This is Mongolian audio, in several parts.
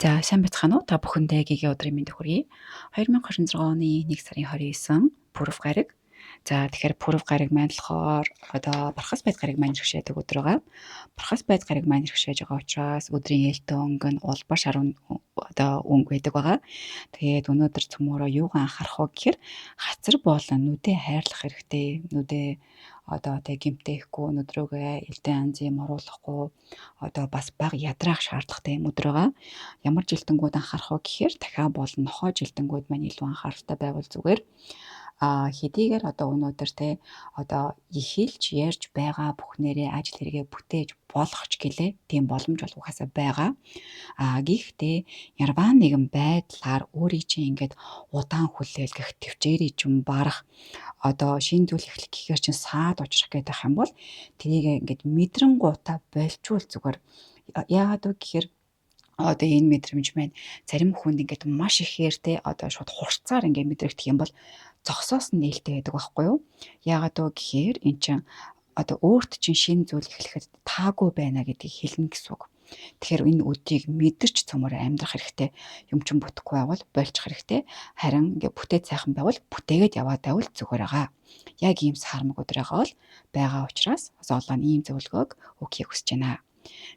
За сайн байцгаана уу? Та бүхэндээ Гиги өдрийн мэндийг хүргэе. 2026 оны 1 сарын 29 Пүрэв гараг. За тэгэхээр Пүрэв гараг маань болохоор Бархас байд гараг маань иргэшээдэг өдөр байгаа. Бархас байд гараг маань иргэшээж байгаа учраас өдрийн ээлтэн өнгө нь улбар шар өнгө байдаг байгаа. Тэгээд өнөөдөр цөмөөрөө юугаа анхаарах вэ гэхээр хацар болон нүдээ хайрлах хэрэгтэй. Нүдээ тэг гимтэхгүй нүдрөөгөө элдэн анзын оруулахгүй бас бага ядраах шаардлагатай юм өдөр байгаа. Ямар жилтэнгүүд анхаарах вэ гэхээр дахиад болон нохой жилтэнгүүд маань илүү анхааралтай байвал зүгээр. Хэдийгээр өнөөдөр ихэлж ярьж байгаа бүхнээрээ ажил хэрэгээ бүтээж болгох ч гэлээ тийм боломж бол угаасаа байгаа. Гэхдээ ярваа нэгэн байдлаар өөрийг чинь ингээд удаан хүлээлгэх, төвчээрий чинь барах, шинэ зүйл эхлэх гэхээр чинь саад учрах гэдэг юм бол тэрийг ингээд мэдрэнгуудаа болжвол зүгээр. Яагаад вэ гэхээр энэ мэдрэмж маань зарим хүнд ингээд маш ихээр шууд хурцаар ингээд мэдрэгдэх юм бол зогсоос нь нээлттэй байдаг байхгүй юу? Яагаад вэ гэхээр эн чинь өөрт чинь шинэ зүйл эхлэхэд таагүй байна гэдгийг хэлнэ гэсэн үг. Тэгэхээр энэ өдрийг мэдэрч цөмөр амьдрах хэрэгтэй. Юм чинь бүтэхгүй байвал больчих хэрэгтэй. Харин ингээд бүтээд сайхан байвал бүтээгээд яваад байвал зүгээр байгаа. Яг ийм сармаг өдөр байгаа учраас зоолоо ийм зөвлөгөөг өгөхийг хүсэж байна.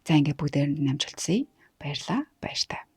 За ингээд бүгдээр нь намжуулцгаая. Баярлалаа. Баяр та.